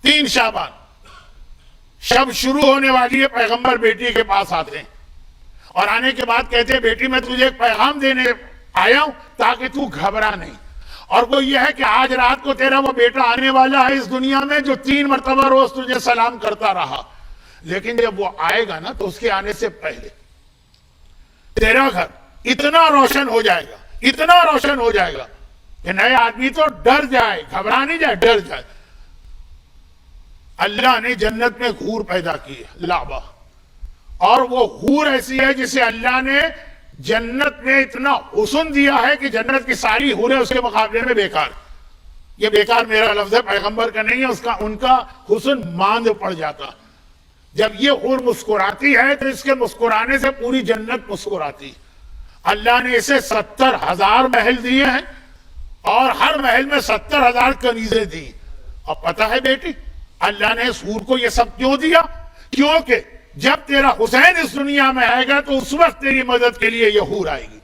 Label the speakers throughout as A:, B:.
A: 3 شعبان شب شروع ہونے والی ہے، پیغمبر بیٹی کے پاس آتے ہیں اور آنے کے بعد کہتے ہیں بیٹی میں تجھے ایک پیغام دینے آیا ہوں تاکہ تو گھبرا نہیں، اور وہ یہ ہے کہ آج رات کو تیرا وہ بیٹا آنے والا ہے اس دنیا میں جو 3 مرتبہ روز تجھے سلام کرتا رہا، لیکن جب وہ آئے گا نا تو اس کے آنے سے پہلے تیرا گھر اتنا روشن ہو جائے گا، اتنا روشن ہو جائے گا کہ نئے آدمی تو ڈر جائے، گھبرا نہیں جائے، ڈر جائے۔ اللہ نے جنت میں حور پیدا کی ہے، لعبہ، اور وہ حور ایسی ہے جسے اللہ نے جنت میں اتنا حسن دیا ہے کہ جنت کی ساری حوریں اس کے مقابلے میں بیکار۔ یہ بیکار میرا لفظ ہے، پیغمبر کا نہیں ہے، ان کا حسن ماند پڑ جاتا۔ جب یہ حور مسکراتی ہے تو اس کے مسکرانے سے پوری جنت مسکراتی۔ اللہ نے اسے 70,000 محل دیے ہیں اور ہر محل میں 70,000 کنیزیں دی۔ اور پتہ ہے بیٹی اللہ نے اس حور کو یہ سب کیوں دیا؟ کیونکہ جب تیرا حسین اس دنیا میں آئے گا تو اس وقت تیری مدد کے لیے یہ حور آئے گی۔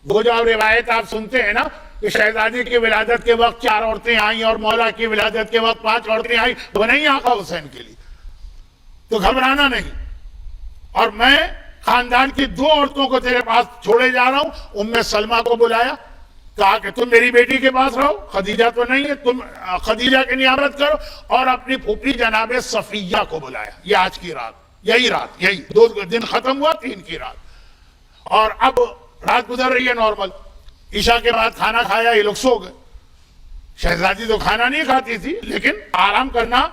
A: وہ جو روایت آپ سنتے ہیں نا کہ شہزادی کی ولادت کے وقت 4 عورتیں آئیں اور مولا کی ولادت کے وقت 5 عورتیں آئیں، وہ نہیں آقا حسین کے لیے، تو گھبرانا نہیں۔ اور میں خاندان کی 2 عورتوں کو تیرے پاس چھوڑے جا رہا ہوں۔ ام سلمہ کو بلایا، کہا کہ تم میری بیٹی کے پاس رہو، خدیجہ تو نہیں ہے، تم خدیجہ کی نیابت کرو، اور اپنی پھوپھی جناب صفیہ کو بلایا۔ یہ آج کی رات، یہی 2 دن ختم ہوا، 3 کی رات، اور اب رات گزر رہی ہے نارمل۔ عشاء کے بعد کھانا کھایا، یہ لوگ سو گئے۔ شہزادی تو کھانا نہیں کھاتی تھی، لیکن آرام کرنا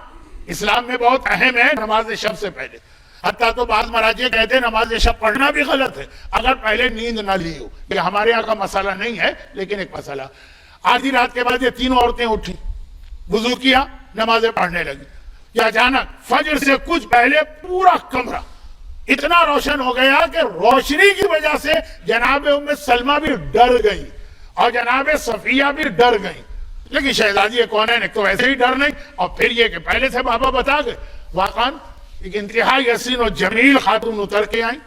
A: اسلام میں بہت اہم ہے نماز شب سے پہلے۔ حتیٰ تو بعض مراجع کہتے ہیں نماز شب پڑھنا بھی غلط ہے اگر پہلے نیند نہ لی ہو۔ یہ ہمارے یہاں کا مسئلہ نہیں ہے، لیکن ایک مسئلہ۔ آدھی رات کے بعد یہ 3 عورتیں اٹھی، وضو کیا، نمازیں پڑھنے لگی کہ اچانک فجر سے کچھ پہلے پورا کمرہ اتنا روشن ہو گیا کہ روشنی کی وجہ سے جناب ام سلمہ بھی ڈر گئی اور جناب صفیہ بھی ڈر گئی۔ لیکن شہزادی کونین ایک تو ایسے ہی ڈر نہیں، اور پھر یہ کہ پہلے سے بابا بتا گئے۔ واقعاً ایک انتہائی حسین و جمیل خاتون اتر کے آئیں،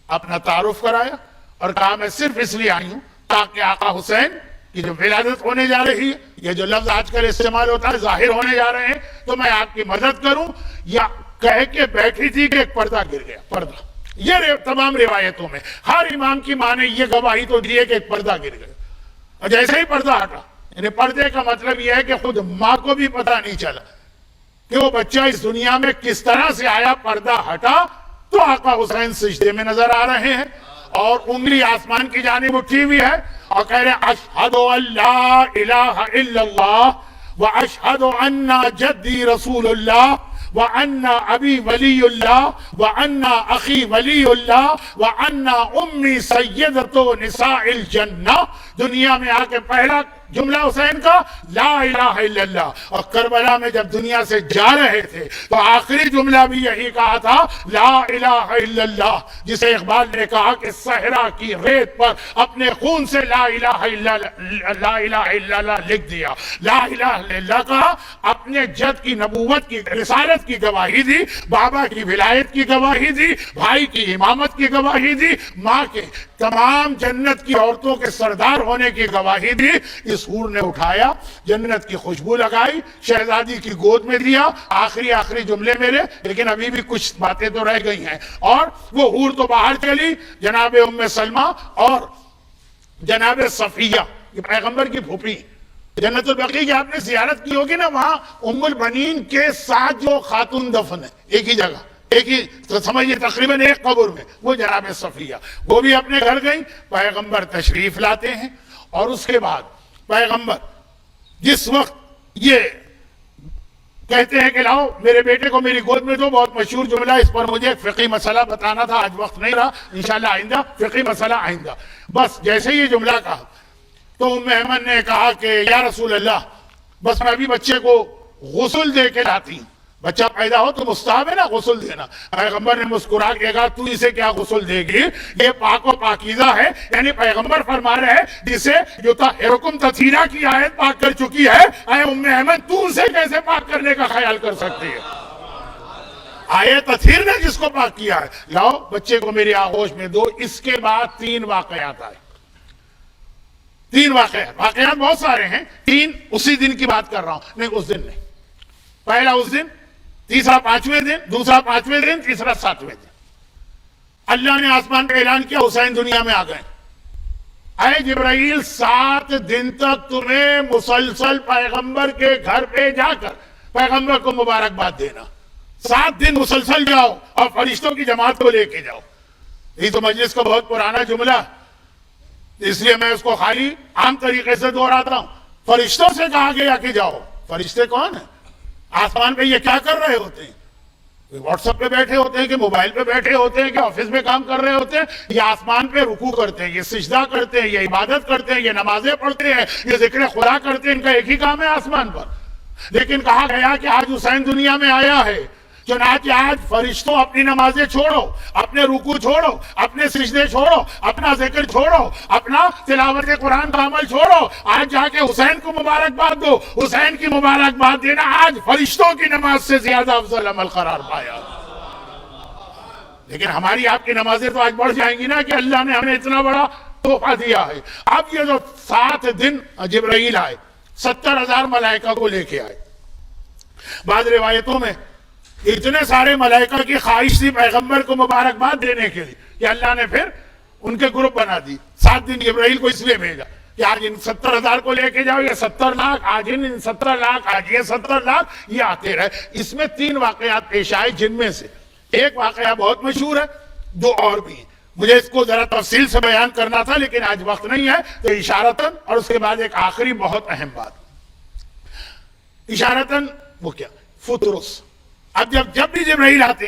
A: اپنا تعارف کرایا اور کہا میں صرف اس لیے آئی ہوں تاکہ آقا حسین کی جو ولادت ہونے جا رہی ہے، یہ جو لفظ آج کل استعمال ہوتا ہے ظاہر ہونے جا رہے ہیں، تو میں آپ کی مدد کروں۔ یا کہہ کے بیٹھی تھی کہ ایک پردہ گر گیا، پردہ۔ یہ تمام روایتوں میں ہر امام کی ماں نے یہ گواہی تو دی ہے کہ ایک پردہ گر گیا، اور جیسے ہی پردہ ہٹا، یعنی پردے کا مطلب یہ ہے کہ خود ماں کو بھی پتہ نہیں چلا کہ وہ بچہ اس دنیا میں کس طرح سے آیا۔ پردہ ہٹا تو آقا حسین سجدے میں نظر آ رہے ہیں اور انگلی آسمان کی جانب اٹھی ہوئی ہے اور کہہ رہے ہیں اشہد ان لا الہ الا اللہ واشہد ان جدی رسول اللہ وَأَنَّ أَبِي وَلِيُّ اللَّهِ وَأَنَّ أَخِي وَلِيُّ اللَّهِ وَأَنَّ أُمِّي سَيِّدَةُ نِسَاءِ الْجَنَّةِ۔ دنیا میں آ کے پہلا جملہ حسین کا لا الہ الا اللہ، اور کربلا میں جب دنیا سے جا رہے تھے تو آخری جملہ بھی یہی کہا تھا لا الہ الا اللہ، جسے اقبال نے کہا کہ صحرا کی ریت پر اپنے خون سے لا الہ الا اللہ لکھ دیا۔ لا الہ الا اللہ کہا، اپنے جد کی نبوت کی رسالت کی گواہی دی، بابا کی ولایت کی گواہی دی، بھائی کی امامت کی گواہی دی، ماں کے تمام جنت کی عورتوں کے سردار ہونے کی گواہی دی۔ اس حور نے اٹھایا، جنت کی خوشبو لگائی، شہزادی کی گود میں دیا، آخری جملے میرے، لیکن ابھی بھی کچھ باتیں تو رہ گئی ہیں۔ اور وہ حور تو باہر چلی، جناب ام سلمہ اور جناب صفیہ، یہ پیغمبر کی پھوپھی۔ جنت البقیع کی آپ نے زیارت کی ہوگی نا، وہاں ام البنین کے ساتھ جو خاتون دفن ہے ایک ہی جگہ، ایک ہی سمجھئے تقریباً ایک قبر میں، وہ جناب صفیہ، وہ بھی اپنے گھر گئیں۔ پیغمبر تشریف لاتے ہیں اور اس کے بعد پیغمبر جس وقت یہ کہتے ہیں کہ لاؤ میرے بیٹے کو میری گود میں دو، بہت مشہور جملہ، اس پر مجھے ایک فقہی مسئلہ بتانا تھا، آج وقت نہیں رہا، انشاءاللہ آئندہ فقہی مسئلہ آئندہ۔ بس جیسے یہ جملہ کہا تو ام ایمن نے کہا کہ یا رسول اللہ، بس میں ابھی بچے کو غسل دے کے لاتی ہوں، بچہ پیدا ہو تو مستحب ہے نا غسل دینا۔ پیغمبر نے مسکرا کے کہا تو اسے کیا غسل دے گی، یہ پاک و پاکیزہ ہے۔ یعنی پیغمبر فرما رہے ہیں جسے یطہرکم تطہیرا کی آیت پاک کر چکی ہے، اے ام ایمن تو اسے کیسے پاک کرنے کا خیال کر سکتی ہے؟ آیت تطہیر نے جس کو پاک کیا ہے، لاؤ بچے کو میری آغوش میں دو۔ اس کے بعد 3 واقعات آئے، 3 واقعات بہت سارے ہیں، 3 اسی دن کی بات کر رہا ہوں، نہیں اس دن نہیں۔ پہلا اس دن تیسرا پانچویں دن، دوسرا پانچویں دن، تیسرا ساتویں دن اللہ نے آسمان کا اعلان کیا حسین دنیا میں آ گئے. اے جبرائیل 7 دن تک تمہیں مسلسل پیغمبر کے گھر پہ جا کر پیغمبر کو مبارکباد دینا. 7 دن مسلسل جاؤ اور فرشتوں کی جماعت کو لے کے جاؤ. یہ تو مجلس کا بہت پرانا جملہ، اس لیے میں اس کو خالی عام طریقے سے دہراتا ہوں. فرشتوں سے کہا گیا کہ جاؤ. فرشتے کون ہیں؟ آسمان پہ یہ کیا کر رہے ہوتے ہیں؟ واٹس ایپ پہ بیٹھے ہوتے ہیں کہ موبائل پہ بیٹھے ہوتے ہیں کہ آفس میں کام کر رہے ہوتے ہیں؟ یہ آسمان پہ رکوع کرتے ہیں، یہ سجدہ کرتے ہیں، یہ عبادت کرتے ہیں، یہ نمازیں پڑھتے ہیں، یہ ذکر خدا کرتے ہیں. ان کا ایک ہی کام ہے آسمان پر. لیکن کہا گیا کہ آج حسین دنیا میں آیا ہے، چنانچہ آج فرشتوں اپنی نمازیں چھوڑو، اپنے رکوع چھوڑو، اپنے سجدے چھوڑو، اپنا ذکر چھوڑو، اپنا تلاوت قرآن کا عمل چھوڑو، آج جا کے حسین کو مبارکباد دو. حسین کی مبارکباد دینا آج فرشتوں کی نماز سے زیادہ افضل عمل قرار پایا. لیکن ہماری آپ کی نمازیں تو آج بڑھ جائیں گی نا کہ اللہ نے ہمیں اتنا بڑا تحفہ دیا ہے. اب یہ جو 7 دن جبرائیل آئے، 70,000 ملائکہ کو لے کے آئے. بعض روایتوں میں اتنے سارے ملائکہ کی خواہش تھی پیغمبر کو مبارکباد دینے کے لیے کہ اللہ نے پھر ان کے گروپ بنا دی. 7 دن جبرائیل کو اس لیے بھیجا کہ آج ان 70,000 کو لے کے جاؤ، یہ 70 لاکھ، آج ان 17 لاکھ، آج یہ 70 لاکھ، یہ آتے رہے. اس میں 3 واقعات پیش آئے، جن میں سے ایک واقعہ بہت مشہور ہے، 2 اور بھی ہیں. مجھے اس کو ذرا تفصیل سے بیان کرنا تھا لیکن آج وقت نہیں ہے، تو اشارتاً، اور اس کے بعد ایک آخری بہت اہم بات. اشارتاً وہ کیا؟ فطرس. اب جب بھی جبرائیل آتے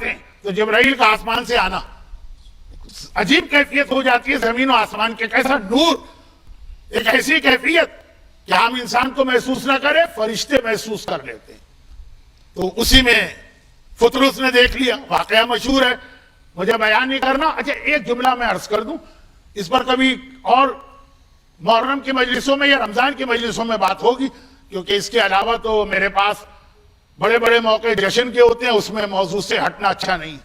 A: ہیں تو جبرائیل کا آسمان سے آنا عجیب کیفیت ہو جاتی ہے. زمین و آسمان کے کیسا نور، ایک ایسی کیفیت کہ ہم انسان کو محسوس نہ کرے، فرشتے محسوس کر لیتے ہیں. تو اسی میں فطرس نے دیکھ لیا. واقعہ مشہور ہے، مجھے بیان نہیں کرنا. اچھا ایک جملہ میں عرض کر دوں، اس پر کبھی اور محرم کی مجلسوں میں یا رمضان کی مجلسوں میں بات ہوگی، کیونکہ اس کے علاوہ تو میرے پاس بڑے بڑے موقع جشن کے ہوتے ہیں، اس میں موضوع سے ہٹنا اچھا نہیں.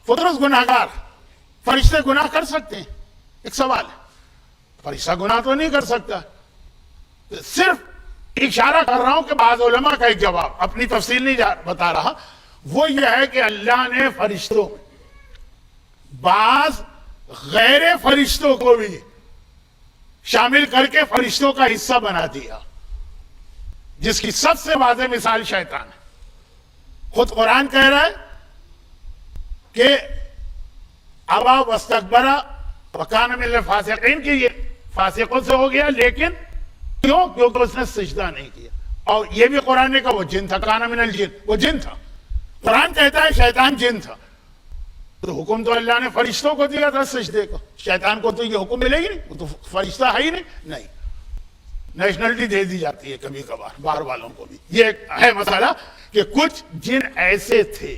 A: فطرس گناہگار، فرشتے گناہ کر سکتے ہیں؟ ایک سوال ہے. فرشتہ گناہ تو نہیں کر سکتا. صرف اشارہ کر رہا ہوں کہ بعض علماء کا ایک جواب، اپنی تفصیل نہیں بتا رہا، وہ یہ ہے کہ اللہ نے فرشتوں بعض غیر فرشتوں کو بھی شامل کر کے فرشتوں کا حصہ بنا دیا، جس کی سب سے واضح مثال شیطان ہے. خود قرآن کہہ رہا ہے کہ ابا واستکبر وکان من الفاسقین، کہ یہ فاسقوں سے ہو گیا. لیکن کیوں؟ کیونکہ اس نے سجدہ نہیں کیا. اور یہ بھی قرآن نے کہا وہ جن تھا، کان من الجن، وہ جن تھا. قرآن کہتا ہے شیطان جن تھا. تو حکم تو اللہ نے فرشتوں کو دیا تھا سجدے کو، شیطان کو تو یہ حکم ملے گی نہیں، وہ تو فرشتہ ہے ہی نہیں. نیشنلٹی دے دی جاتی ہے کبھی کبھار باہر والوں کو بھی. یہ ہے مسئلہ کہ کچھ جن ایسے تھے،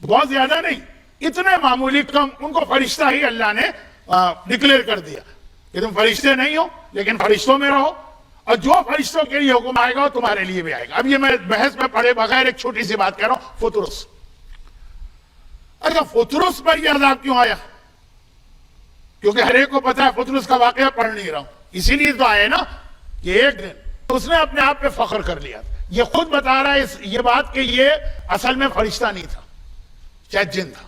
A: بہت زیادہ نہیں، اتنے معمولی کم، ان کو فرشتہ ہی اللہ نے ڈکلیئر کر دیا کہ تم فرشتے نہیں ہو لیکن فرشتوں میں رہو، اور جو فرشتوں کے لیے حکم آئے گا وہ تمہارے لیے بھی آئے گا. اب یہ میں بحث میں پڑھے بغیر ایک چھوٹی سی بات کہہ رہا ہوں. فطرس. اچھا فطرس پر یہ عذاب کیوں آیا؟ کیونکہ ہر ایک کو پتا ہے فطرس کا واقعہ پڑھ نہیں رہا ہوں، اسی لیے تو آئے نا کہ ایک دن اس نے اپنے آپ پہ فخر کر لیا. یہ خود بتا رہا ہے یہ بات کہ یہ اصل میں فرشتہ نہیں تھا، شاید جن تھا.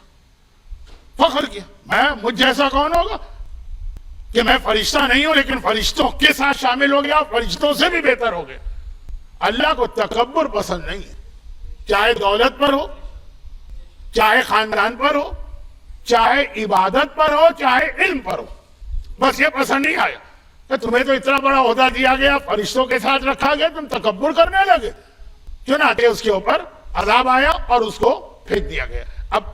A: فخر کیا، مجھ جیسا کون ہوگا کہ میں فرشتہ نہیں ہوں لیکن فرشتوں کے ساتھ شامل ہو گیا، فرشتوں سے بھی بہتر ہو گیا. اللہ کو تکبر پسند نہیں ہے، چاہے دولت پر ہو، چاہے خاندان پر ہو، چاہے عبادت پر ہو، چاہے علم پر ہو. بس یہ پسند نہیں آیا کہ تمہیں تو اتنا بڑا عہدہ دیا گیا، فرشتوں کے ساتھ رکھا گیا، تم تکبر کرنے لگے. چنانچہ اس کے اوپر عذاب آیا اور اس کو پھینک دیا گیا. اب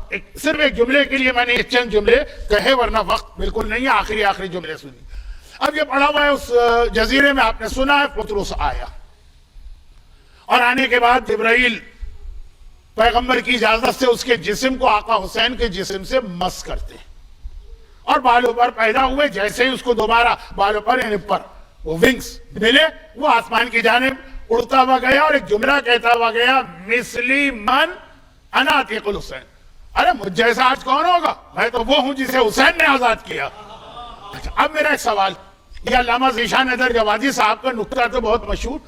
A: صرف ایک جملے کے لیے میں نے یہ چند جملے کہے، ورنہ وقت بالکل نہیں ہے. آخری جملے سنی. اب یہ پڑھا ہوا ہے اس جزیرے میں، آپ نے سنا ہے فطرس آیا، اور آنے کے بعد جبرائیل پیغمبر کی اجازت سے اس کے جسم کو آقا حسین کے جسم سے مس کرتے ہیں، اور بالوں پر پیدا ہوئے. جیسے ہی اس کو دوبارہ بالوں پر یعنی پر وہ ونگز ملے، وہ آسمان کی جانب اڑتا ہوا گیا اور ایک جملہ کہتا ہوا گیا، مثلی من انا عتیق الحسین. ارے مجھ جیسا آج کون ہوگا، میں تو وہ ہوں جسے حسین نے آزاد کیا. اب میرا ایک سوال، یہ علامہ ذیشان حیدر جوادی صاحب کا نکتہ تو بہت مشہور،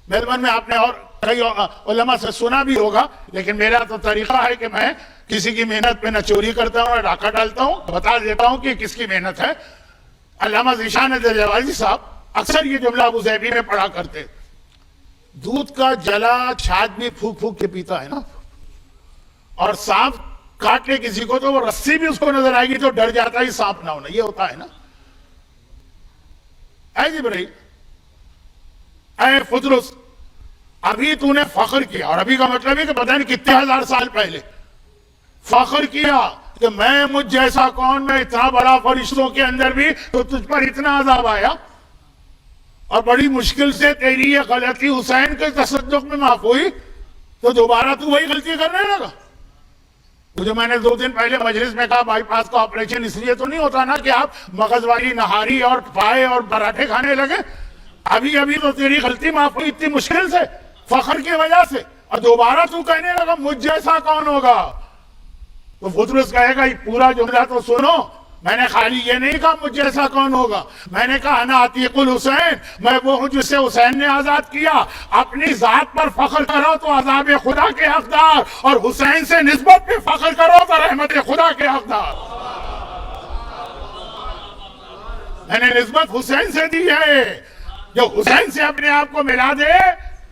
A: میلبرن میں آپ نے اور کئی علماء سے سنا بھی ہوگا، لیکن میرا تو طریقہ ہے کہ میں کسی کی محنت پہ نہ چوری کرتا ہوں نہ ڈاکہ ڈالتا ہوں، بتا دیتا ہوں کہ کس کی محنت ہے۔ علامہ ذیشان دہلوی صاحب اکثر یہ جملہ ابو ظبی میں پڑھا کرتے، دودھ کا جلا چھاچ بھی پھونک پھونک کے پیتا ہے نا، اور سانپ کاٹ لے کسی کو تو وہ رسی بھی اس کو نظر آئے گی تو ڈر جاتا ہے سانپ نہ ہونا، یہ ہوتا ہے نا۔ اے جبرائیل، اے فطرس، ابھی تو نے فخر کیا، اور ابھی کا مطلب ہے کہ پتہ نہیں کتنے ہزار سال پہلے فخر کیا کہ میں مجھ جیسا کون، میں اتنا بڑا، فرشتوں کے اندر بھی تو تجھ پر اتنا عذاب آیا، اور بڑی مشکل سے تیری یہ غلطی حسین کے تصدق میں معاف ہوئی، تو دوبارہ تو وہی غلطی کرنے لگا۔ جو میں نے 2 دن پہلے مجلس میں کہا بائی پاس کا آپریشن اس لیے تو نہیں ہوتا نا کہ آپ مغز والی نہاری اور پائے اور پراٹھے کھانے لگے، ابھی تو تیری غلطی معاف ہوئی اتنی مشکل سے، فخر کی وجہ سے، اور دوبارہ تو کہنے لگا مجھ جیسا کون ہوگا۔ تو فطرس کہے گا یہ پورا جملہ تو سنو، میں نے خالی یہ نہیں کہا مجھ جیسا کون ہوگا، میں نے کہا انا عتیق الحسین، میں وہ ہوں جس سے حسین نے آزاد کیا۔ اپنی ذات پر فخر کرو تو عذاب خدا کے حقدار، اور حسین سے نسبت پہ فخر کرو تو رحمت خدا کے حقدار۔ میں نے نسبت حسین سے دی ہے، جو حسین سے اپنے آپ کو ملا دے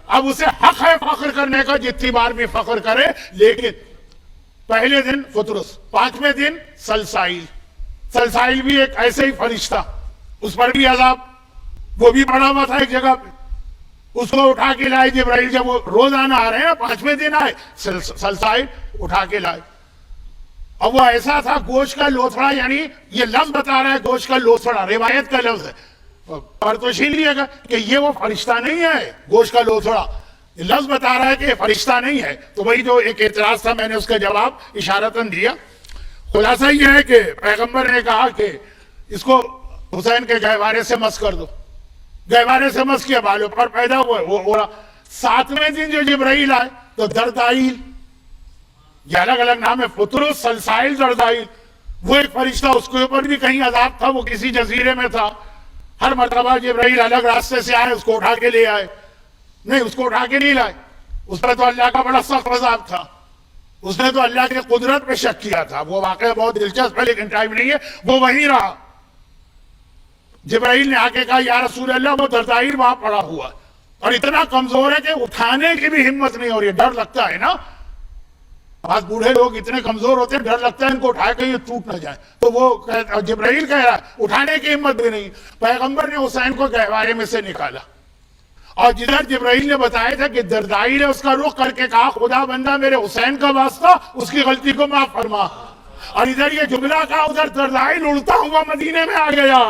A: اب اسے حق ہے فخر کرنے کا، جتنی بار بھی فخر کرے۔ لیکن پہلے دن فطرس، 5ویں دن سلسائل بھی ایک ایسے ہی فرشتہ، اس پر بھی عذاب، وہ بھی پڑا ہوا تھا ایک جگہ پہ، اس کو اٹھا کے لائے جبرائیل، جب وہ روزانہ آ رہے ہیں 5ویں دن آئے، سلسائل اٹھا کے لائے، اور وہ ایسا تھا گوشت کا لوتھڑا، یعنی یہ لفظ بتا رہا ہے گوشت کا لوتھڑا، روایت کا لفظ ہے، پر تو چھین لیا گا کہ یہ وہ فرشتہ نہیں ہے گوشت کا لوتھڑا، لفظ بتا رہا ہے کہ یہ فرشتہ نہیں ہے۔ تو وہی جو ایک اعتراض تھا میں نے اس کا جواب اشارتاً دیا۔ خلاصہ یہ ہے کہ پیغمبر نے کہا کہ اس کو حسین کے گہوارے سے مس کر دو، گہوارے سے مس کیا، بالوں پر پیدا ہوا وہ ہو رہا۔ 7ویں دن جو جبرائیل آئے تو دردائیل، یہ الگ الگ نام ہے، فطرس، سلسائل، دردائیل، وہ ایک فرشتہ، اس کے اوپر بھی کہیں عذاب تھا، وہ کسی جزیرے میں تھا۔ ہر مرتبہ جبرائیل الگ راستے سے آئے، اس کو اٹھا کے لے آئے، نہیں اس کو اٹھا کے نہیں لائے، اس پر تو اللہ کا بڑا سخت عذاب تھا، اس نے تو اللہ کی قدرت پہ شک کیا تھا۔ وہ واقعہ بہت دلچسپ ہے لیکن ٹائم نہیں ہے، وہ وہیں رہا۔ جبرائیل نے آ کے کہا یا رسول اللہ وہ دردائیل وہاں پڑا ہوا اور اتنا کمزور ہے کہ اٹھانے کی بھی ہمت نہیں ہو رہی ہے، ڈر لگتا ہے نا، بعض بوڑھے لوگ اتنے کمزور ہوتے ہیں، ڈر لگتا ہے ان کو اٹھائے کہ یہ ٹوٹ نہ جائے، تو وہ جبرائیل کہہ رہا ہے اٹھانے کی ہمت بھی نہیں۔ پیغمبر نے حسین کو گہوارے میں سے نکالا، اور جدھر جبرائیل نے بتایا تھا کہ دردائیل ہے، اس کا رخ کر کے کہا خدا بندہ میرے حسین کا واسطہ، اس کی غلطی کو معاف فرما، اور ادھر یہ جملہ کہا، ادھر دردائیل اڑتا ہوا مدینے میں آ گیا،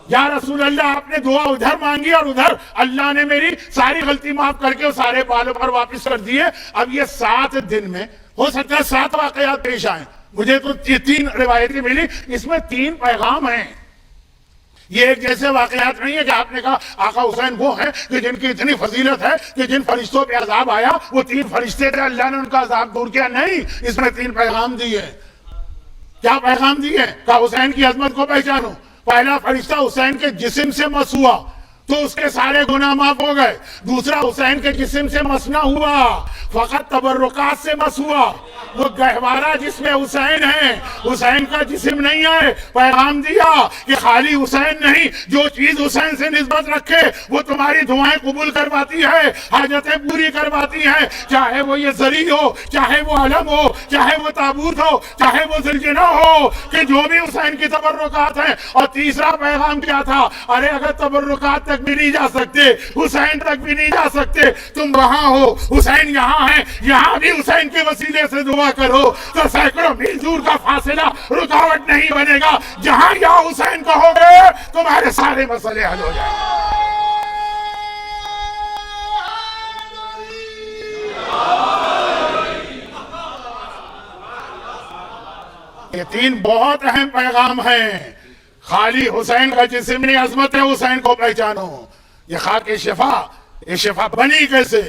A: یا رسول اللہ آپ نے دعا ادھر مانگی اور ادھر اللہ نے میری ساری غلطی معاف کر کے سارے بالوں پر واپس کر دیے۔ اب یہ 7 دن میں ہو سکتا ہے 7 واقعات پیش آئیں، مجھے تو 3 روایتیں ملی، اس میں 3 پیغام ہیں، یہ ایک جیسے واقعات نہیں ہے کہ آپ نے کہا آقا حسین وہ ہیں کہ جن کی اتنی فضیلت ہے کہ جن فرشتوں پہ عذاب آیا وہ 3 فرشتے تھے، اللہ نے ان کا عذاب دور کیا، نہیں، اس میں 3 پیغام دیے۔ کیا پیغام دیے؟ کہ حسین کی عظمت کو پہچانو۔ پہلا فرشتہ حسین کے جسم سے مس ہوا تو اس کے سارے گناہ معاف ہو گئے، دوسرا حسین کے جسم سے مس نہ ہوا، فقط تبرکات سے مس ہوا، وہ گہوارہ جس میں حسین ہے، حسین کا جسم نہیں ہے۔ پیغام دیا کہ خالی حسین نہیں، جو چیز حسین سے نسبت رکھے وہ تمہاری دعائیں قبول کرواتی ہے، حاجتیں پوری کرواتی ہے، چاہے وہ یہ زری ہو، چاہے وہ علم ہو، چاہے وہ تابوت ہو، چاہے وہ زلجنہ ہو، کہ جو بھی حسین کی تبرکات ہیں۔ اور تیسرا پیغام کیا تھا؟ ارے اگر تبرکات تک بھی نہیں جا سکتے، حسین تک بھی نہیں جا سکتے، تم وہاں ہو، حسین یہاں ہے، یہاں بھی حسین کے وسیلے سے دعا کرو تو سینکڑوں میل دور کا فاصلہ رکاوٹ نہیں بنے گا، جہاں یا حسین کہو گے تمہارے سارے مسئلے حل ہو جائیں گے۔ یہ 3 بہت اہم پیغام ہیں۔ خالی حسین کا جسم نہیں، عظمت حسین کو پہچانو۔ یہ خاک شفا، یہ شفا بنی کیسے؟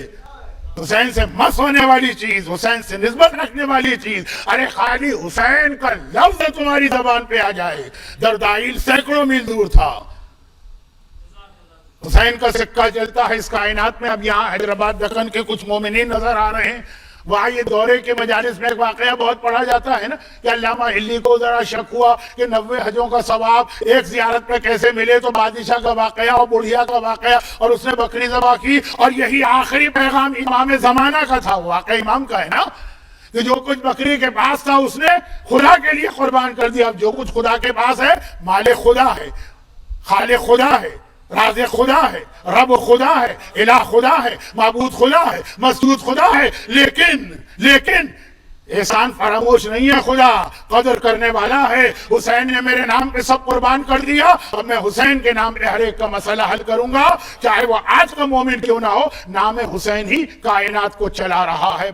A: حسین سے مس ہونے والی چیز، حسین سے نسبت رکھنے والی چیز، ارے خالی حسین کا لفظ تمہاری زبان پہ آ جائے۔ دردائیل سینکڑوں میل دور تھا، حسین کا سکہ چلتا ہے اس کائنات میں. اب یہاں حیدرآباد دکن کے کچھ مومنین نظر آ رہے ہیں. وہاں یہ دورے کے مجالس میں ایک واقعہ بہت پڑھا جاتا ہے نا کہ علامہ ہلی کو ذرا شک ہوا کہ 90 حجوں کا ثواب ایک زیارت میں کیسے ملے. تو بادشاہ کا واقعہ اور بڑھیا کا واقعہ اور اس نے بکری ذبح کی. اور یہی آخری پیغام امام زمانہ کا تھا. واقعہ امام کا ہے نا کہ جو کچھ بکری کے پاس تھا اس نے خدا کے لیے قربان کر دیا. اب جو کچھ خدا کے پاس ہے مالک خدا ہے, خالق خدا ہے, رازق خدا ہے, رب خدا ہے, الہ خدا ہے, معبود خدا ہے, مسجود خدا ہے. لیکن احسان فراموش نہیں ہے. خدا قدر کرنے والا ہے. حسین نے میرے نام پہ سب قربان کر دیا. اب میں حسین کے نام پہ ہر ایک کا مسئلہ حل کروں گا, چاہے وہ آج کا مومن کیوں نہ ہو. نام حسین ہی کائنات کو چلا رہا ہے.